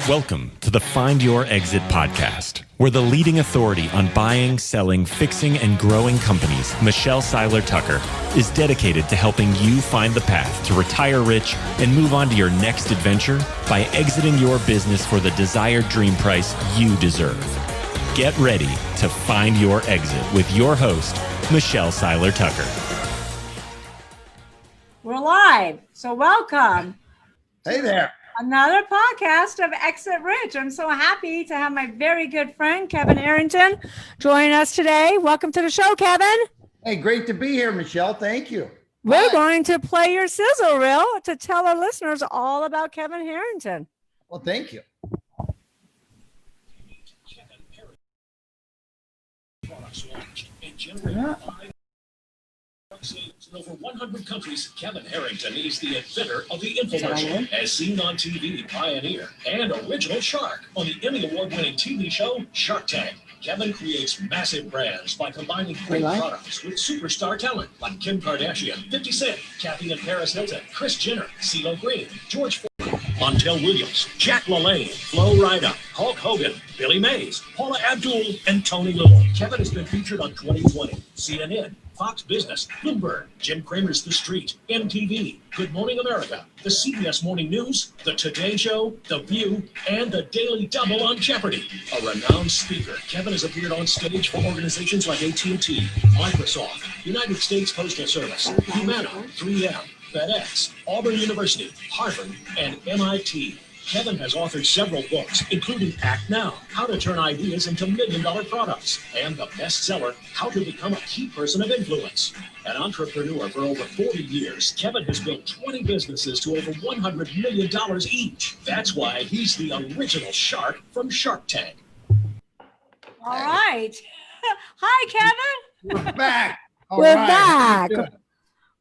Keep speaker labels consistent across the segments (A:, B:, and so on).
A: Welcome to the Find Your Exit podcast. We're the leading authority on buying, selling, fixing, and growing companies. Michelle Seiler Tucker is dedicated to helping you find the path to retire rich and move on to your next adventure by exiting your business for the desired dream price you deserve. Get ready to find your exit with your host, Michelle Seiler Tucker.
B: We're live, so welcome.
C: Hey there.
B: Another podcast of Exit Rich. I'm so happy to have my very good friend, Kevin Harrington, join us today. Welcome to the show, Kevin.
C: Hey, great to be here, Michelle. Thank you.
B: We're going to play your Sizzle Reel to tell our listeners all about Kevin Harrington.
C: Well, thank you.
D: In over 100 countries, Kevin Harrington is the inventor of the infomercial, as seen on TV, pioneer, and original shark on the Emmy Award-winning TV show Shark Tank. Kevin creates massive brands by combining great products with superstar talent like Kim Kardashian, 50 Cent, Kathy and Paris Hilton, Kris Jenner, CeeLo Green, George Floyd, Montel Williams, Jack LaLanne, Flo Rida, Hulk Hogan, Billy Mays, Paula Abdul, and Tony Little. Kevin has been featured on 2020, CNN, Fox Business, Bloomberg, Jim Cramer's The Street, MTV, Good Morning America, the CBS Morning News, The Today Show, The View, and The Daily Double on Jeopardy! A renowned speaker, Kevin has appeared on stage for organizations like AT&T, Microsoft, United States Postal Service, Humana, 3M, FedEx, Auburn University, Harvard, and MIT. Kevin has authored several books, including Act Now, How to Turn Ideas into Million-Dollar Products, and the bestseller, How to Become a Key Person of Influence. An entrepreneur for over 40 years, Kevin has built 20 businesses to over $100 million each. That's why he's the original shark from Shark Tank.
B: All right. Hi, Kevin.
C: We're back.
B: We're back.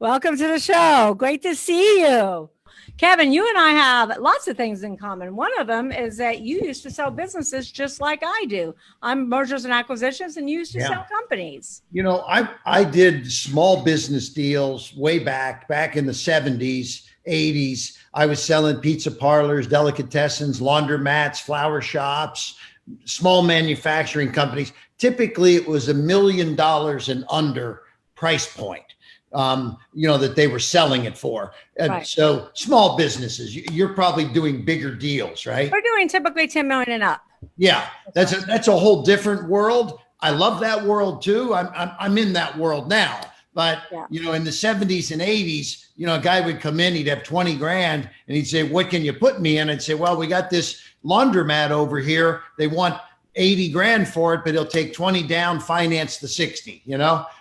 B: Welcome to the show. Great to see you. Kevin, you and I have lots of things in common. One of them is that you used to sell businesses just like I do. I'm mergers and acquisitions, and you used to sell companies.
C: You know, I did small business deals way back in the 70s, 80s. I was selling pizza parlors, delicatessens, laundromats, flower shops, small manufacturing companies. Typically, it was $1 million and under price point. That they were selling it for. And
B: right.
C: So small businesses, you're probably doing bigger deals, right?
B: We're doing typically 10 million and up.
C: Yeah, that's a whole different world. I love that world too. I'm in that world now. But, in the 70s and 80s, a guy would come in, he'd have 20 grand and he'd say, what can you put me in? I'd say, well, we got this laundromat over here. They want 80 grand for it, but he'll take 20 down, finance the 60,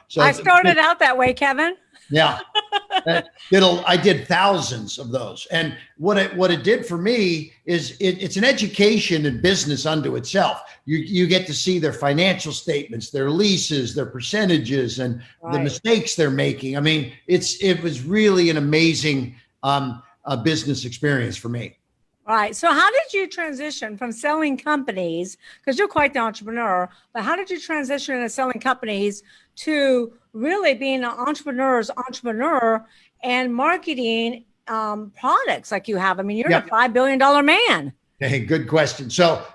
C: So
B: I started out that way, Kevin.
C: Yeah, I did thousands of those. And what it did for me is it's an education in business unto itself. You get to see their financial statements, their leases, their percentages, and the mistakes they're making. I mean, it was really an amazing business experience for me.
B: All right. So how did you transition from selling companies, because you're quite the entrepreneur, but how did you transition into selling companies to really being an entrepreneur's entrepreneur and marketing products like you have? I mean, you're a $5 billion man.
C: Hey, good question. So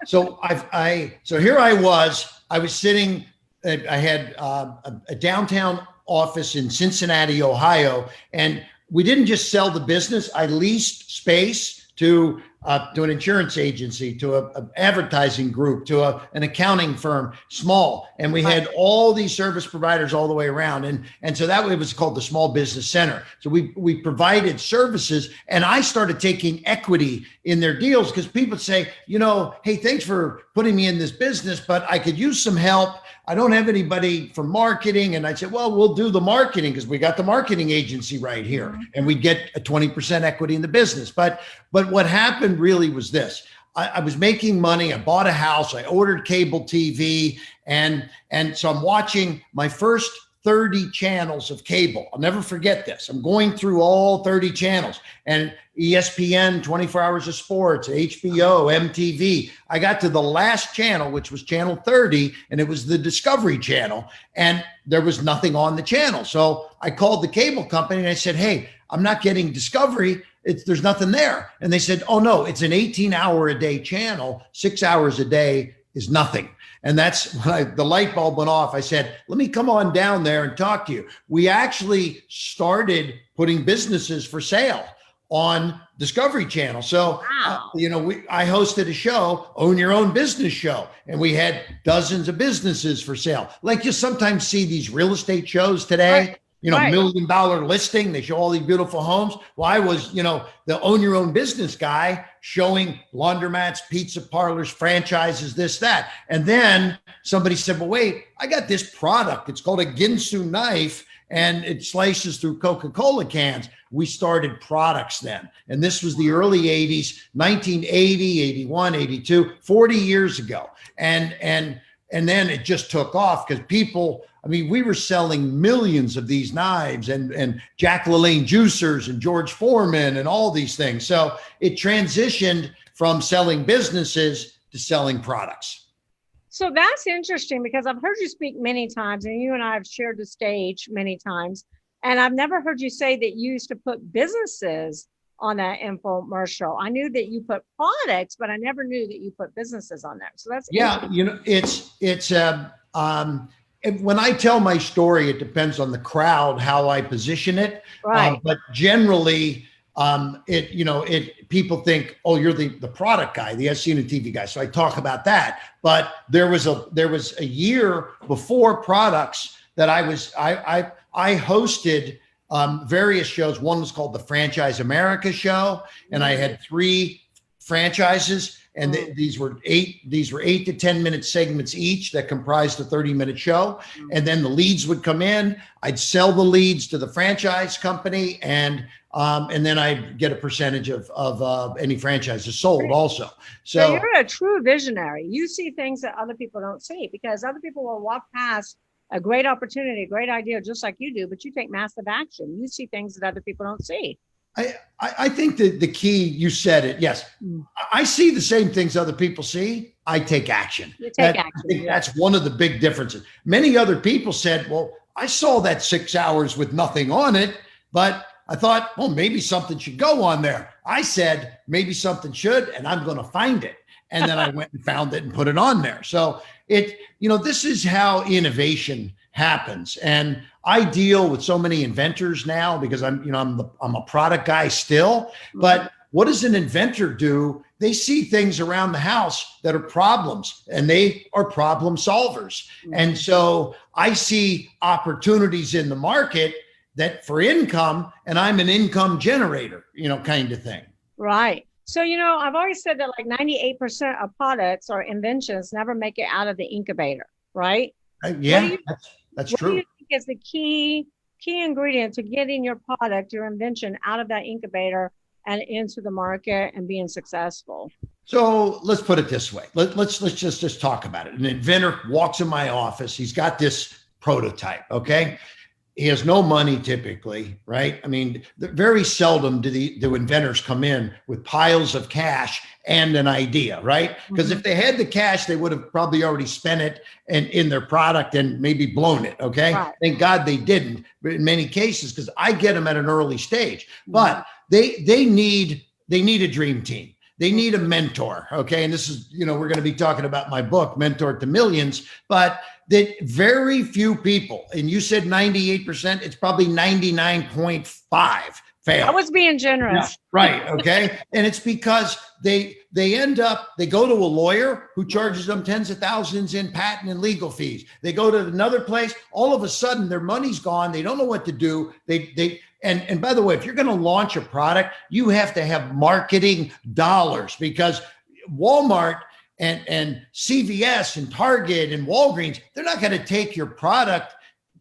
C: here I was sitting, I had a downtown office in Cincinnati, Ohio, and we didn't just sell the business. I leased space to an insurance agency, to an advertising group, to an accounting firm, small. And we had all these service providers all the way around. And so that way it was called the Small Business Center. So we provided services, and I started taking equity in their deals because people say, hey, thanks for putting me in this business, but I could use some help. I don't have anybody for marketing. And I'd say, well, we'll do the marketing because we got the marketing agency right here, and we'd get a 20% equity in the business. But what happened really was this. I was making money. I bought a house. I ordered cable TV. And so I'm watching my first 30 channels of cable. I'll never forget this. I'm going through all 30 channels, and ESPN, 24 Hours of Sports, HBO, MTV. I got to the last channel, which was channel 30, and it was the Discovery Channel, and there was nothing on the channel. So I called the cable company and I said, hey, I'm not getting Discovery. there's nothing there. And they said, oh no, it's an 18-hour-a-day channel. 6 hours a day is nothing. And that's when the light bulb went off. I said, let me come on down there and talk to you. We actually started putting businesses for sale on Discovery Channel. So,
B: Wow.
C: I hosted a show, Own Your Own Business Show, and we had dozens of businesses for sale. Like you sometimes see these real estate shows today,
B: Right.
C: $1 million listing. They show all these beautiful homes. Well, I was, the Own Your Own Business guy showing laundromats, pizza parlors, franchises, this, that. And then somebody said, well, wait, I got this product. It's called a Ginsu knife, and it slices through Coca-Cola cans. We started products then. And this was the early 80s, 1980, 81, 82, 40 years ago. And then it just took off because people, we were selling millions of these knives and Jack LaLanne juicers and George Foreman and all these things. So it transitioned from selling businesses to selling products.
B: So that's interesting because I've heard you speak many times, and you and I have shared the stage many times. And I've never heard you say that you used to put businesses on that infomercial. I knew that you put products, but I never knew that you put businesses on there. So that's
C: when I tell my story, it depends on the crowd, how I position it.
B: Right.
C: But generally, people think, oh, you're the product guy, the SC and TV guy. So I talk about that. But there was a year before products that I hosted various shows. One was called the Franchise America Show, and I had 3 franchises, and these were 8 to 10 minute segments each that comprised a 30-minute show. And then the leads would come in. I'd sell the leads to the franchise company, and then I'd get a percentage of any franchises sold also.
B: So you're a true visionary. You see things that other people don't see, because other people will walk past a great opportunity, a great idea, just like you do, but you take massive action. You see things that other people don't see.
C: I think that the key, you said it. Yes. I see the same things other people see. I take action.
B: You take action.
C: I think that's one of the big differences. Many other people said, well, I saw that 6 hours with nothing on it, but I thought, well, maybe something should go on there. I said, maybe something should, and I'm going to find it. And then I went and found it and put it on there. So this is how innovation happens. And I deal with so many inventors now because I'm a product guy still. But what does an inventor do? They see things around the house that are problems, and they are problem solvers. And so I see opportunities in the market that for income, and I'm an income generator, kind of thing.
B: Right. So, I've always said that like 98% of products or inventions never make it out of the incubator, right?
C: That's true.
B: What do you think is the key ingredient to getting your product, your invention out of that incubator and into the market and being successful?
C: So let's put it this way. Let's just talk about it. An inventor walks in my office. He's got this prototype. Okay. He has no money typically, right? Very seldom do inventors come in with piles of cash and an idea, right? Because if they had the cash, they would have probably already spent it in their product and maybe blown it, okay? Right. Thank God they didn't, but in many cases, because I get them at an early stage. But they need a dream team. They need a mentor, okay? And this is, we're going to be talking about my book, Mentor to Millions, but that very few people, and you said 98%, it's probably 99.5 fail.
B: I was being generous.
C: Yeah, right, okay? And it's because they go to a lawyer who charges them tens of thousands in patent and legal fees. They go to another place, all of a sudden their money's gone, they don't know what to do. And by the way, if you're going to launch a product, you have to have marketing dollars, because Walmart and CVS and Target and Walgreens, they're not going to take your product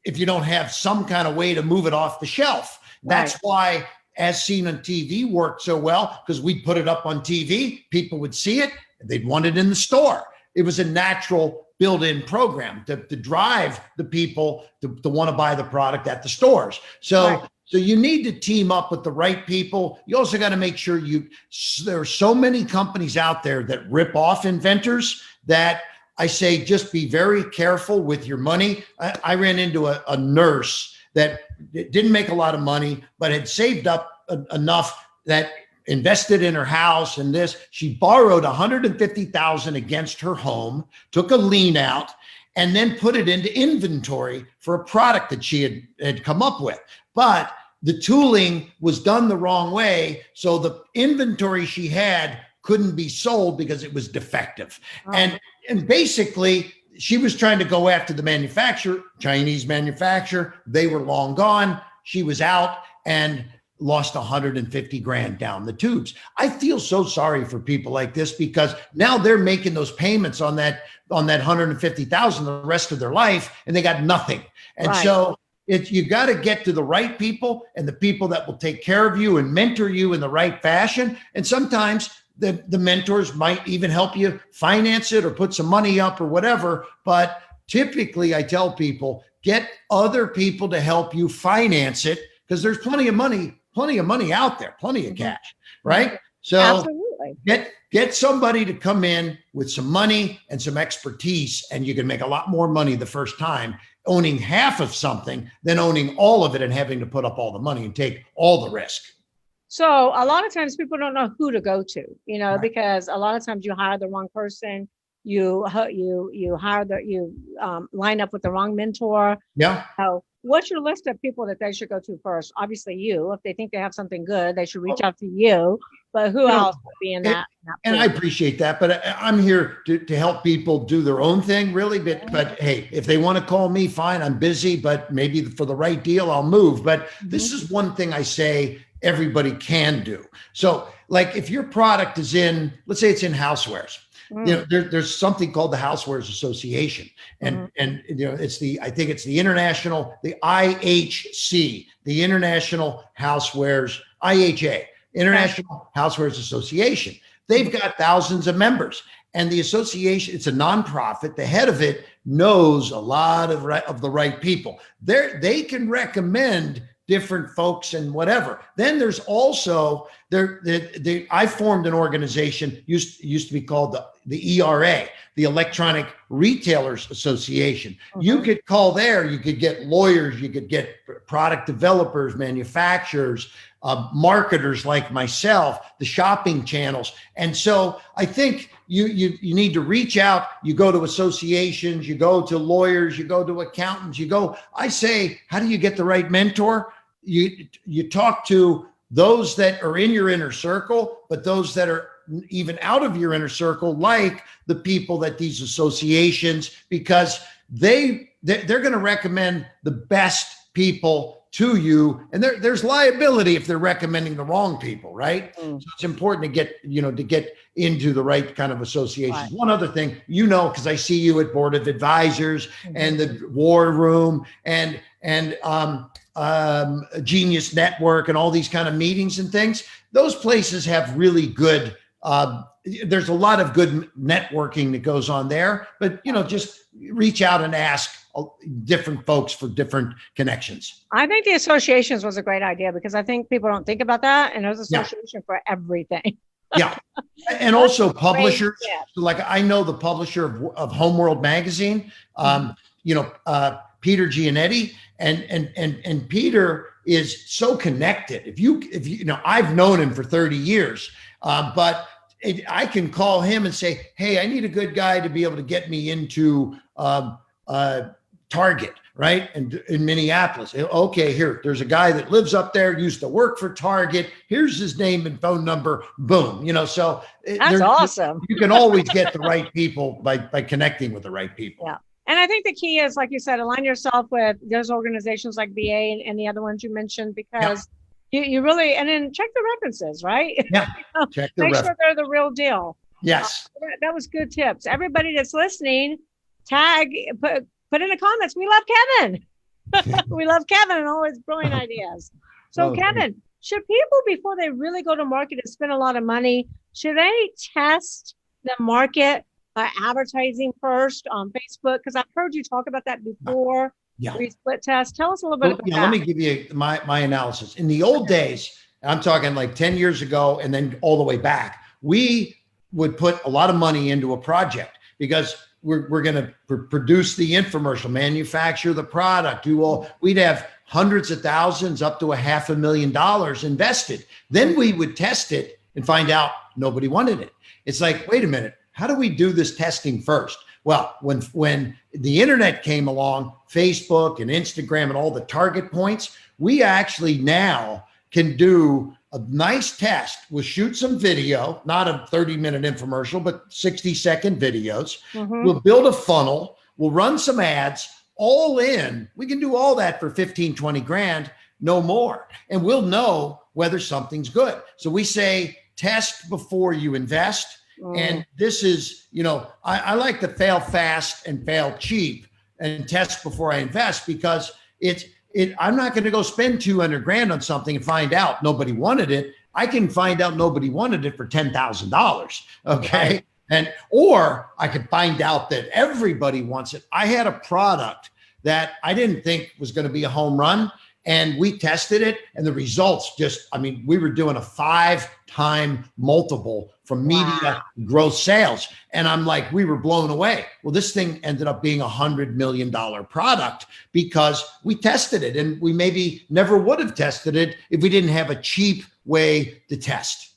C: if you don't have some kind of way to move it off the shelf. That's why As Seen on TV worked so well, because we'd put it up on TV, people would see it, and they'd want it in the store. It was a natural built-in program to drive the people to want to buy the product at the stores. So you need to team up with the right people. You also got to make sure there are so many companies out there that rip off inventors that I say, just be very careful with your money. I ran into a nurse that didn't make a lot of money, but had saved up enough that invested in her house and this. She borrowed $150,000 against her home, took a lien out, and then put it into inventory for a product that she had come up with. But the tooling was done the wrong way. So the inventory she had couldn't be sold because it was defective. Oh. And basically, she was trying to go after the manufacturer, Chinese manufacturer. They were long gone. She was out and lost 150 grand down the tubes. I feel so sorry for people like this because now they're making those payments on that 150,000 the rest of their life, and they got nothing. And so you got to get to the right people and the people that will take care of you and mentor you in the right fashion. And sometimes the mentors might even help you finance it or put some money up or whatever. But typically I tell people, get other people to help you finance it because there's plenty of money out there, plenty of cash, right? So absolutely. Get somebody to come in with some money and some expertise, and you can make a lot more money the first time owning half of something than owning all of it and having to put up all the money and take all the risk.
B: So a lot of times people don't know who to go to, because a lot of times you hire the wrong person. You line up with the wrong mentor. Yeah. So what's your list of people that they should go to first? Obviously you, if they think they have something good, they should reach out to you, but who else would be in that?
C: And I appreciate that, but I'm here to help people do their own thing really. But hey, if they want to call me, fine, I'm busy, but maybe for the right deal, I'll move. But this is one thing I say everybody can do. So like if your product is in, let's say it's in housewares, there's something called the Housewares Association, and it's the international, the IHC, the International Housewares, IHA, International Housewares Association. They've got thousands of members, and the association, it's a nonprofit. The head of it knows a lot of the right people. They can recommend different folks and whatever. Then there's also I formed an organization used to be called the ERA, the Electronic Retailers Association. You could call there, you could get lawyers, you could get product developers, manufacturers, marketers like myself, the shopping channels. And so I think you need to reach out. You go to associations, you go to lawyers, you go to accountants, I say, how do you get the right mentor? You talk to those that are in your inner circle, but those that are even out of your inner circle, like the people that these associations, because they're going to recommend the best people to you. And there's liability if they're recommending the wrong people, right? So it's important to get into the right kind of associations. Right. One other thing, because I see you at Board of Advisors and the War Room and Genius Network and all these kind of meetings and things. Those places have really good, there's a lot of good networking that goes on there, but just reach out and ask different folks for different connections. I think the associations was a great idea because I think people don't think about that, and there's an association for everything. Yeah. And also publishers. Like I know the publisher of Homeworld magazine, Peter Giannetti, and Peter is so connected. If you I've known him for 30 years, but I can call him and say, hey, I need a good guy to be able to get me into Target, right? And in Minneapolis. Okay, there's a guy that lives up there, used to work for Target. Here's his name and phone number. Boom. So that's awesome. You can always get the right people by connecting with the right people. Yeah. And I think the key is, like you said, align yourself with those organizations like BA and the other ones you mentioned, because you really, and then check the references, right? Yeah. Check the Make sure they're the real deal. Yes. That was good tips. Everybody that's listening, put in the comments, we love Kevin. We love Kevin and all his brilliant ideas. So Kevin, should people, before they really go to market and spend a lot of money, should they test the market by advertising first on Facebook? Because I've heard you talk about that before. Yeah. Split test. Tell us a little bit about that. Let me give you my analysis. In the old days, I'm talking like 10 years ago and then all the way back, we would put a lot of money into a project because we're going to produce the infomercial, manufacture the product, we'd have hundreds of thousands up to $500,000 invested. Then we would test it and find out nobody wanted it. It's like, wait a minute, how do we do this testing first? Well, when the internet came along, Facebook and Instagram and all the target points, we actually now can do a nice test. We'll shoot some video, not a 30-minute infomercial, but 60-second videos. We'll build a funnel. We'll run some ads all in. We can do all that for 15, 20 grand, no more. And we'll know whether something's good. So we say, test before you invest. And this is, I like to fail fast and fail cheap and test before I invest, because I'm not going to go spend 200 grand on something and find out nobody wanted it. I can find out nobody wanted it for $10,000. Okay. Or I could find out that everybody wants it. I had a product that I didn't think was going to be a home run, and we tested it, and the results we were doing a 5-time multiple from media growth sales. And I'm like, we were blown away. Well, this thing ended up being $100 million product because we tested it, and we maybe never would have tested it if we didn't have a cheap way to test.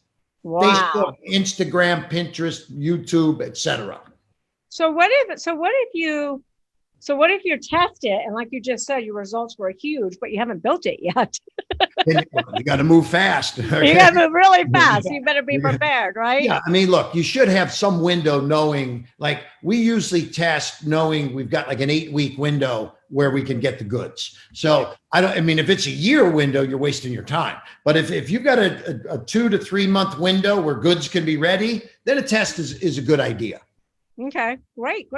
B: Wow.
C: Facebook, Instagram, Pinterest, YouTube, etc.
B: So what if you test it and, like you just said, your results were huge, but you haven't built it yet?
C: You got to move fast. Okay?
B: You got to move really fast. You better be prepared, right?
C: Yeah. I mean, look, you should have some window knowing, like we usually test knowing we've got like an 8-week window where we can get the goods. So if it's a year window, you're wasting your time. But if you've got a 2 to 3 month window where goods can be ready, then a test is a good idea. Okay.
B: Great.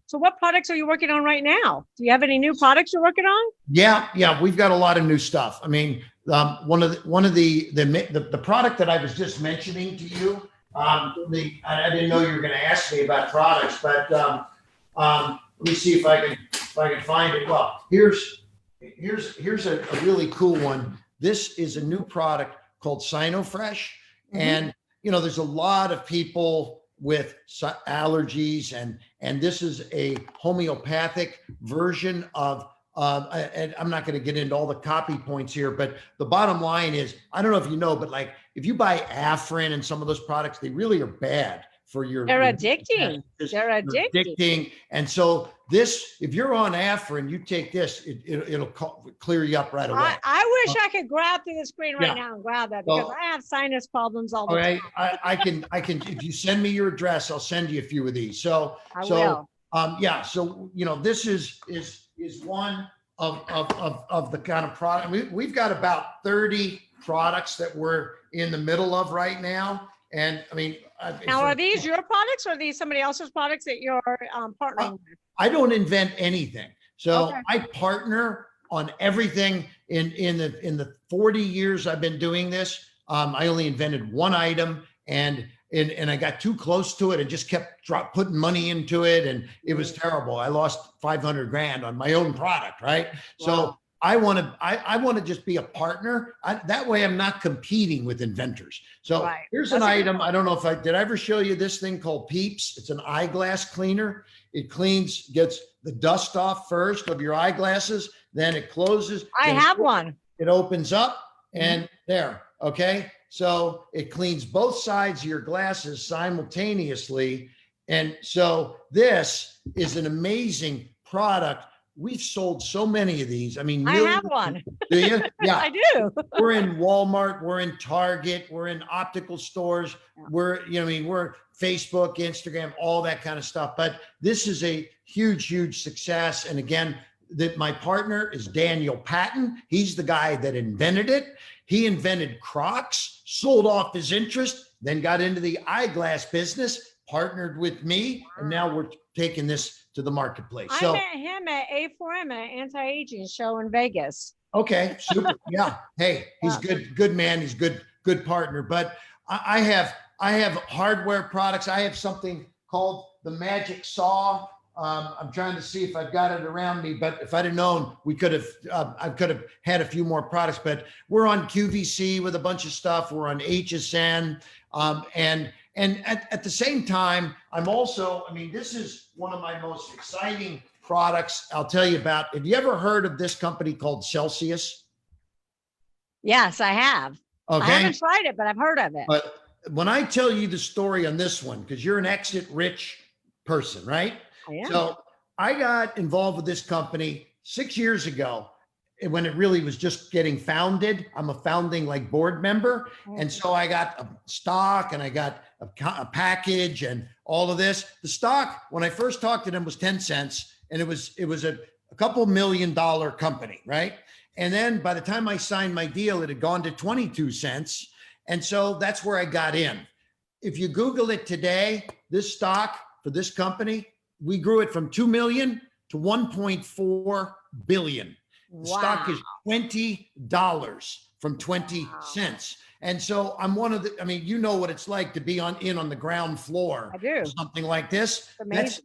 B: So what products are you working on right now? Do you have any new products you're working on?
C: Yeah. We've got a lot of new stuff. I mean, one of the product that I was just mentioning to you, I didn't know you were going to ask me about products, but let me see if I can find it. Well, here's a really cool one. This is a new product called SinoFresh. And, there's a lot of people with allergies, and this is a homeopathic version of, and I'm not going to get into all the copy points here, but the bottom line is, I don't know if you know, but like if you buy Afrin and some of those products, they really are bad for your.
B: They're addicting. They're addicting.
C: And so this, if you're on Afrin, you take this, it'll clear you up right away.
B: I wish I could grab through the screen right now and grab that, because I have sinus problems all the time.
C: I can, if you send me your address, I'll send you a few of these. So this is one of the kind of product. We've got about 30 products that we're in the middle of right now. And I mean,
B: now, are these your products, or are these somebody else's products that you're partnering with?
C: I don't invent anything. So I partner on everything. In the 40 years I've been doing this, I only invented one item, and I got too close to it and just kept putting money into it, and it was terrible. I lost 500 grand on my own product, right? Wow. So I want to just be a partner. That way I'm not competing with inventors. So here's an item. I don't know if did I ever show you this thing called Peeps? It's an eyeglass cleaner. It gets the dust off first of your eyeglasses. Then it closes.
B: I have one.
C: It opens up and there. Okay. So it cleans both sides of your glasses simultaneously. And so this is an amazing product. We've sold so many of these. I mean,
B: I have one.
C: Do you? Yeah,
B: I do.
C: We're in Walmart. We're in Target. We're in optical stores. We're Facebook, Instagram, all that kind of stuff. But this is a huge, huge success. And again, my partner is Daniel Patton. He's the guy that invented it. He invented Crocs, sold off his interest, then got into the eyeglass business, partnered with me, and now we're taking this to the marketplace.
B: I met him at A4M, an anti-aging show in Vegas.
C: Okay, super. Yeah. Hey, he's good man. He's good partner. But I have hardware products. I have something called the Magic Saw. I'm trying to see if I've got it around me, but if I'd have known, I could have had a few more products. But we're on QVC with a bunch of stuff. We're on HSN, and at the same time, I'm also. I mean, this is one of my most exciting products I'll tell you about. Have you ever heard of this company called Celsius?
B: Yes, I have.
C: Okay.
B: I haven't tried it, but I've heard of it.
C: But when I tell you the story on this one, because you're an exit rich person, right?
B: I am.
C: So I got involved with this company 6 years ago when it really was just getting founded. I'm a founding like board member. And so I got a stock and I got a package and all of this. The stock, when I first talked to them, was 10 cents. And it was a couple $1 million company, right? And then by the time I signed my deal, it had gone to 22 cents. And so that's where I got in. If you Google it today, this stock for this company, we grew it from 2 million to 1.4 billion. The stock is $20 from 20 cents. And so I'm one of the, I mean, you know what it's like to be on the ground floor.
B: I do.
C: Something like this.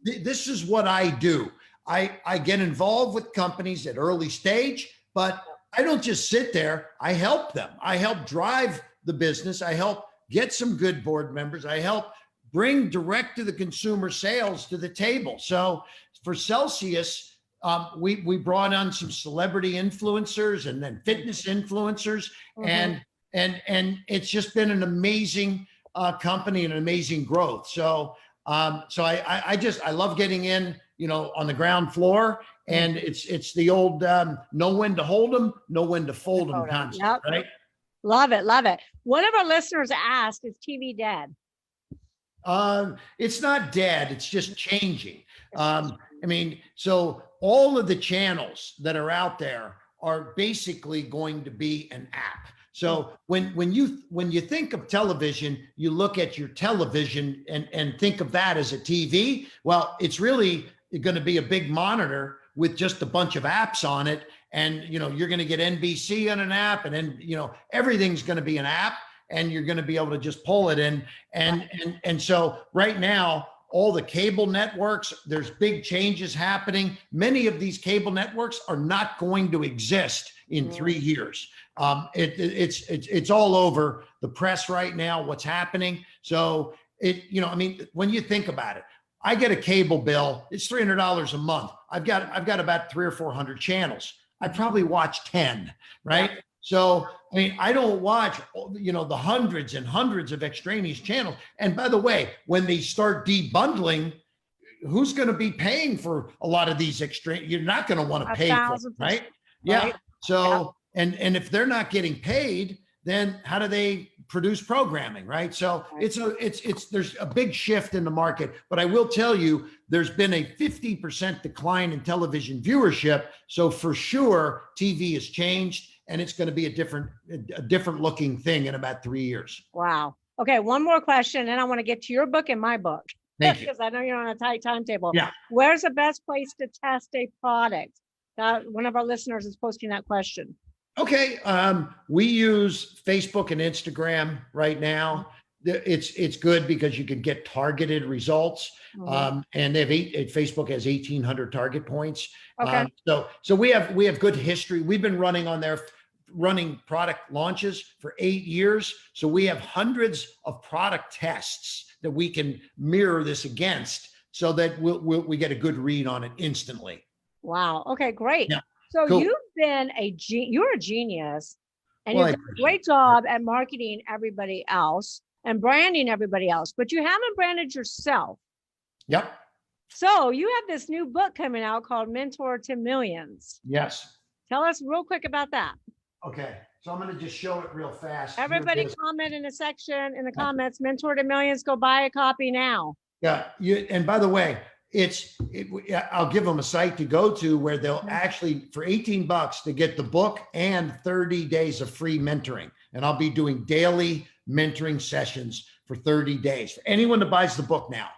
C: This is what I do. I get involved with companies at early stage, but I don't just sit there. I help them. I help drive the business. I help get some good board members. I help bring direct to the consumer sales to the table. So for Celsius, we brought on some celebrity influencers and then fitness influencers, and it's just been an amazing company and an amazing growth. So I love getting in, on the ground floor, and it's the old know when to hold them, know when to fold them concept,
B: yep.
C: Right?
B: Love it, love it. One of our listeners asked, "Is TV dead?"
C: It's not dead. It's just changing. So all of the channels that are out there are basically going to be an app. So when you think of television, you look at your television and think of that as a TV. Well, it's really going to be a big monitor with just a bunch of apps on it. And, you're going to get NBC on an app, and then, everything's going to be an app, and you're going to be able to just pull it in. And so right now, all the cable networks, there's big changes happening. Many of these cable networks are not going to exist in 3 years. It's all over the press right now, what's happening. So when you think about it, I get a cable bill, it's $300 a month. I've got about 300 or 400 channels. I probably watch 10, right? Yeah. So, I don't watch, the hundreds and hundreds of extraneous channels. And by the way, when they start debundling, who's going to be paying for a lot of these you're not going to want to pay for them, right? Yeah. So, and if they're not getting paid, then how do they produce programming, right? So there's a big shift in the market, but I will tell you, there's been a 50% decline in television viewership. So for sure, TV has changed, and it's going to be a different looking thing in about 3 years.
B: Wow. Okay. One more question, and I want to get to your book and my book.
C: Thank you.
B: Because I know you're on a tight timetable.
C: Yeah.
B: Where's the best place to test a product? One of our listeners is posting that question.
C: Okay. We use Facebook and Instagram right now. It's good because you can get targeted results. And Facebook has 1,800 target points.
B: Okay.
C: So we have good history. We've been running product launches for 8 years. So we have hundreds of product tests that we can mirror this against, so that we get a good read on it instantly.
B: Wow. Okay, great. Yeah. So
C: cool.
B: You've been you're a genius, and you've done a great job at marketing everybody else and branding everybody else, but you haven't branded yourself.
C: Yep.
B: So you have this new book coming out called Mentor to Millions.
C: Yes.
B: Tell us real quick about that.
C: Okay. So I'm going to just show it real fast.
B: Everybody comment in the section in the comments, Mentor to Millions, go buy a copy now.
C: Yeah. And by the way, I'll give them a site to go to where they'll actually, for $18, to get the book and 30 days of free mentoring. And I'll be doing daily mentoring sessions for 30 days for anyone that buys the book now.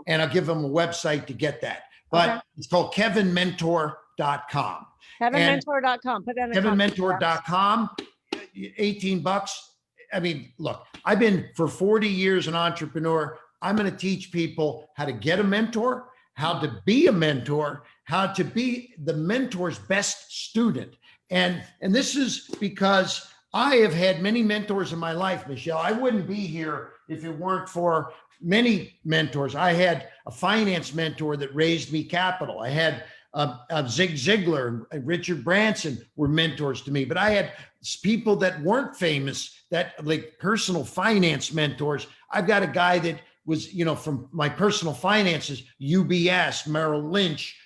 C: And I'll give them a website to get that. But It's called kevinmentor.com.
B: KevinMentor.com. Put that in
C: KevinMentor.com. $18. Look, I've been for 40 years an entrepreneur. I'm going to teach people how to get a mentor, how to be a mentor, how to be the mentor's best student. And this is because I have had many mentors in my life, Michelle. I wouldn't be here if it weren't for many mentors. I had a finance mentor that raised me capital. I had Zig Ziglar and Richard Branson were mentors to me, but I had people that weren't famous, that like personal finance mentors. I've got a guy that was, from my personal finances, UBS, Merrill Lynch,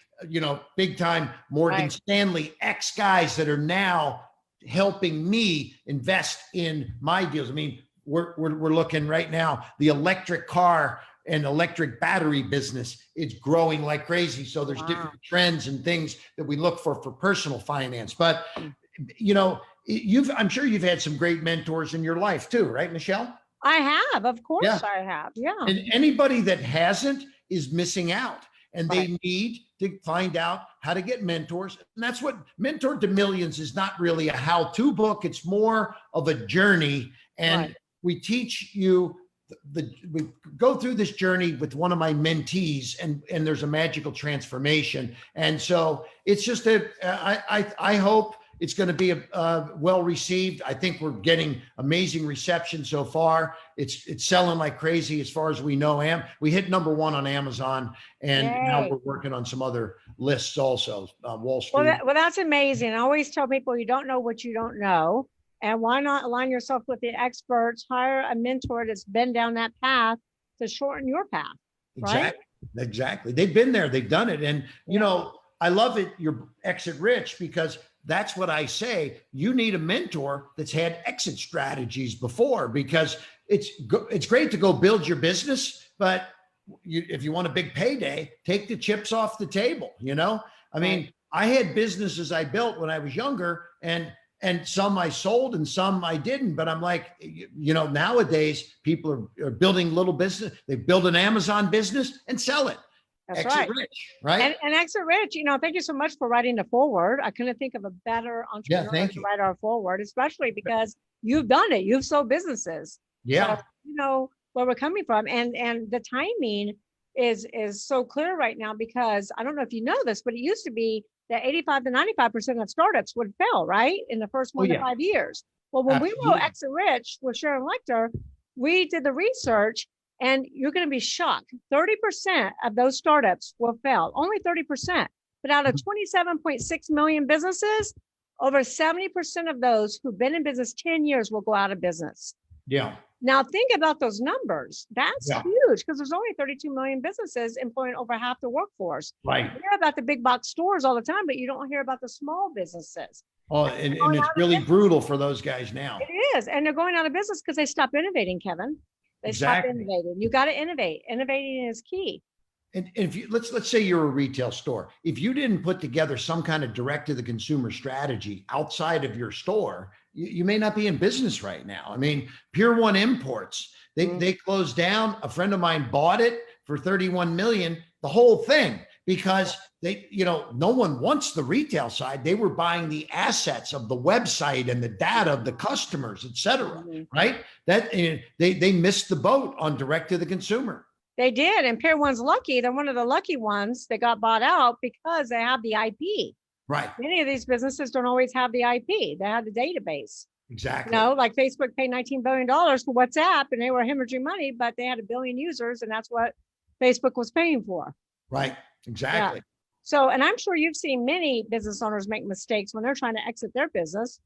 C: big time Morgan Stanley, ex guys that are now helping me invest in my deals. I mean, we're looking right now, the electric car and electric battery business is growing like crazy. So there's different trends and things that we look for personal finance. But, I'm sure you've had some great mentors in your life too, right, Michelle?
B: I have, of course I have. Yeah.
C: And anybody that hasn't is missing out. And they need to find out how to get mentors. And that's what Mentor to Millions is, not really a how-to book. It's more of a journey. And we teach you we go through this journey with one of my mentees, and there's a magical transformation. And so it's just I hope it's going to be well received. I think we're getting amazing reception so far. It's selling like crazy as far as we know. We hit #1 on Amazon, and now we're working on some other lists also. Wall Street.
B: Well, that's amazing. I always tell people you don't know what you don't know. And why not align yourself with the experts, hire a mentor that's been down that path to shorten your path, right?
C: Exactly. They've been there, they've done it. And, I love it. You're exit rich, because that's what I say. You need a mentor that's had exit strategies before, because it's great to go build your business, but if you want a big payday, take the chips off the table. I mean, I had businesses I built when I was younger, and some I sold and some I didn't. But I'm like, nowadays people are building little business. They build an Amazon business and sell it.
B: That's
C: exit rich, right?
B: And exit rich, thank you so much for writing the foreword. I couldn't think of a better entrepreneur to write our foreword, especially because you've done it. You've sold businesses.
C: Yeah.
B: So, where we're coming from. And the timing is so clear right now, because I don't know if you know this, but it used to be that 85 to 95% of startups would fail, right? In the first 1 to 5 years. Well, when we wrote Exit Rich with Sharon Lechter, we did the research, and you're going to be shocked. 30% of those startups will fail, only 30%. But out of 27.6 million businesses, over 70% of those who've been in business 10 years will go out of business.
C: Yeah.
B: Now think about those numbers. That's huge, because there's only 32 million businesses employing over half the workforce.
C: Right.
B: You hear about the big box stores all the time, but you don't hear about the small businesses.
C: Oh, and it's really brutal for those guys now.
B: It is. And they're going out of business because they stop innovating, Kevin. They stop innovating. You got to innovate. Innovating is key.
C: And if you let's say you're a retail store, if you didn't put together some kind of direct to the consumer strategy outside of your store, you may not be in business right now. I mean, Pier 1 Imports, they closed down. A friend of mine bought it for 31 million, the whole thing, because no one wants the retail side. They were buying the assets of the website and the data of the customers, et cetera, right? That they missed the boat on direct to the consumer.
B: They did. And Pier 1's lucky. They're one of the lucky ones that got bought out because they have the IP.
C: Right.
B: Many of these businesses don't always have the IP. They have the database.
C: Exactly.
B: Like Facebook paid $19 billion for WhatsApp, and they were hemorrhaging money, but they had 1 billion users, and that's what Facebook was paying for.
C: Right. Exactly.
B: Yeah. So, and I'm sure you've seen many business owners make mistakes when they're trying to exit their business,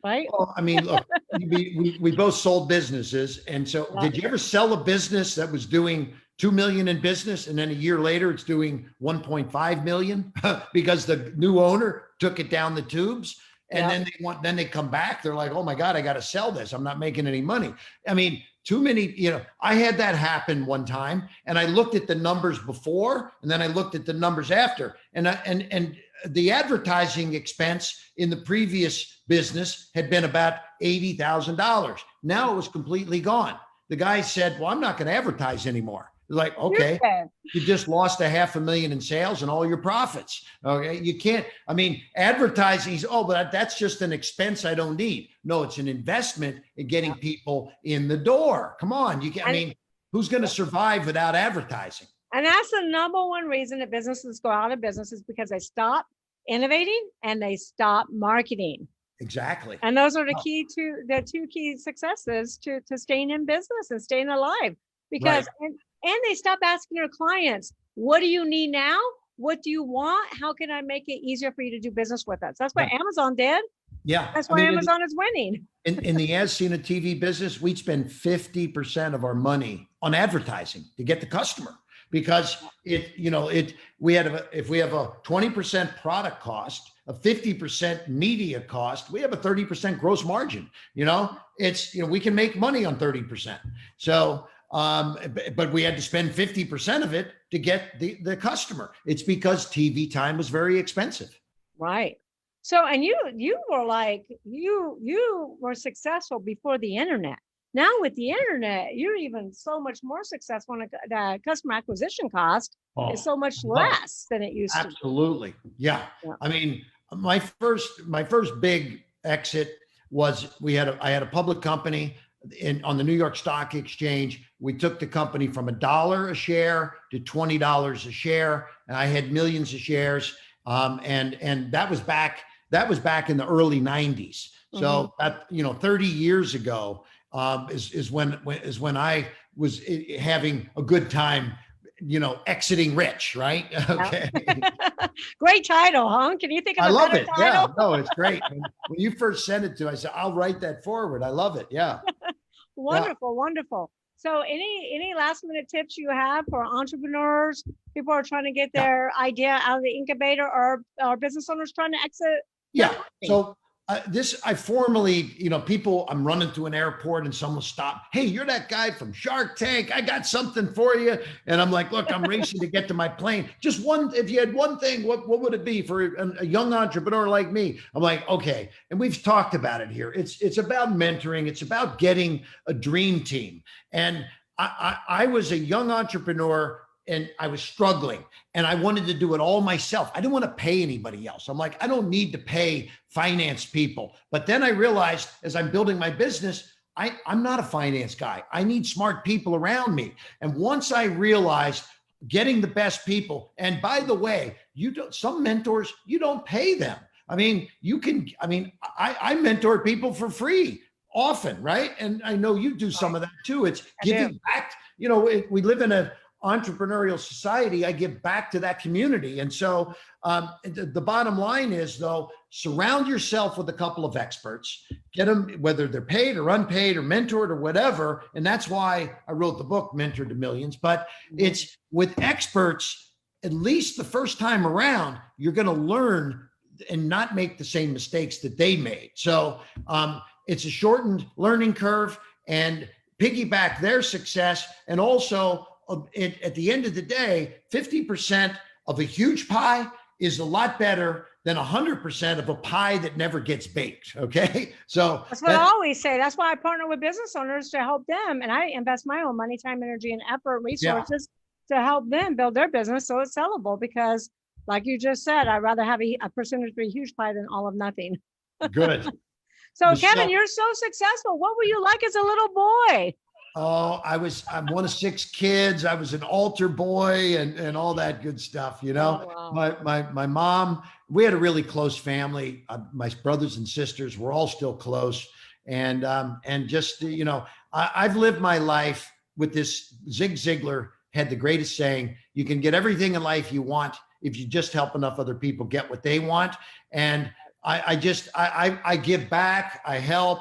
B: right?
C: Well, I mean, look, we both sold businesses. And so did you ever sell a business that was doing 2 million in business, and then a year later it's doing 1.5 million because the new owner took it down the tubes? And then they come back. They're like, oh my God, I got to sell this. I'm not making any money. I mean, too many, I had that happen one time, and I looked at the numbers before, and then I looked at the numbers after, and the advertising expense in the previous business had been about $80,000. Now it was completely gone. The guy said, well, I'm not going to advertise anymore. Like, okay, you just lost $500,000 in sales and all your profits. Okay. You can't, advertising, but that's just an expense I don't need. No, it's an investment in getting people in the door. Come on. Who's going to survive without advertising?
B: And that's the number one reason that businesses go out of business, is because they stop innovating and they stop marketing.
C: Exactly.
B: And those are the two key successes to staying in business and staying alive. Because
C: Right.
B: and they stop asking their clients, what do you need now? What do you want? How can I make it easier for you to do business with us? That's what
C: Yeah.
B: Amazon did.
C: Yeah.
B: That's why Amazon is winning.
C: In the As Seen on TV business, we'd spend 50% of our money on advertising to get the customer, because if we have a 20% product cost, a 50% media cost, we have a 30% gross margin. We can make money on 30%. So, but we had to spend 50% of it to get the customer. It's because TV time was very expensive.
B: Right. So, and you were like, you were successful before the internet. Now with the internet, you're even so much more successful. And the customer acquisition cost is so much less than it used to be.
C: Absolutely. Yeah. I mean, my first big exit was I had a public company on the New York Stock Exchange. We took the company from $1 a share to $20 a share, and I had millions of shares. And that was back in the early 90s. So that 30 years ago is when I was having a good time, exiting rich, right? Okay.
B: Great title, huh? Can you think of
C: I
B: a
C: love
B: better
C: it.
B: title?
C: Yeah, no, it's great. When you first sent it to me, I said, I'll write that forward. I love it. Yeah.
B: Wonderful, wonderful. So any last minute tips you have for entrepreneurs, people are trying to get their idea out of the incubator, or business owners trying to exit?
C: Yeah. So I formally, people, I'm running to an airport and someone stop. Hey, you're that guy from Shark Tank. I got something for you. And I'm like, look, I'm racing to get to my plane. Just if you had one thing, what would it be for a young entrepreneur like me? I'm like, okay. And we've talked about it here. It's about mentoring. It's about getting a dream team. And I was a young entrepreneur, and I was struggling, and I wanted to do it all myself. I didn't want to pay anybody else. I'm like, I don't need to pay finance people. But then I realized, as I'm building my business, I'm not a finance guy. I need smart people around me. And once I realized getting the best people, and by the way, some mentors, you don't pay them. I mean, I mentor people for free often, right? And I know you do some of that too. It's giving back. We live in an entrepreneurial society. I give back to that community. And so the bottom line is, though, surround yourself with a couple of experts, get them, whether they're paid or unpaid or mentored or whatever. And that's why I wrote the book, Mentor to Millions. But it's with experts, at least the first time around, you're going to learn and not make the same mistakes that they made. So it's a shortened learning curve, and piggyback their success. And also, at the end of the day, 50% of a huge pie is a lot better than 100% of a pie that never gets baked. Okay. So
B: that's what I always say. That's why I partner with business owners to help them. And I invest my own money, time, energy, and effort, resources to help them build their business so it's sellable. Because like you just said, I'd rather have a percentage of a huge pie than all of nothing.
C: Good.
B: So Kevin, you're so successful. What were you like as a little boy?
C: Oh, I'm one of 6 kids. I was an altar boy and all that good stuff.
B: Oh, wow.
C: My mom, we had a really close family. My brothers and sisters were all still close. And just, I've lived my life with this. Zig Ziglar had the greatest saying: you can get everything in life you want if you just help enough other people get what they want. And I give back. I help.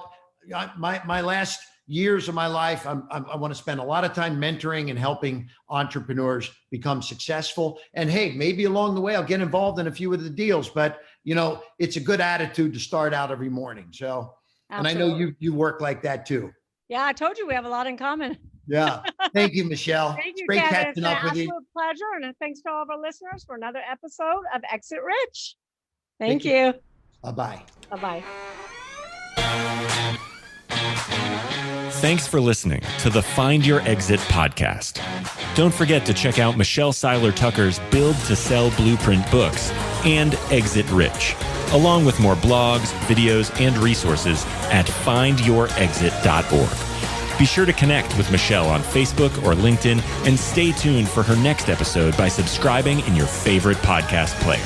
C: My last years of my life, I want to spend a lot of time mentoring and helping entrepreneurs become successful. And hey, maybe along the way, I'll get involved in a few of the deals, but it's a good attitude to start out every morning. So, Absolutely. And I know you work like that too.
B: Yeah, I told you we have a lot in common.
C: Yeah. Thank you, Michelle.
B: Thank you,
C: it's great
B: Kevin.
C: catching up with you.
B: Absolute pleasure. And thanks to all of our listeners for another episode of Exit Rich. Thank you.
C: Bye-bye.
B: Bye-bye.
A: Thanks for listening to the Find Your Exit podcast. Don't forget to check out Michelle Seiler Tucker's Build to Sell Blueprint books and Exit Rich, along with more blogs, videos, and resources at findyourexit.org. Be sure to connect with Michelle on Facebook or LinkedIn, and stay tuned for her next episode by subscribing in your favorite podcast player.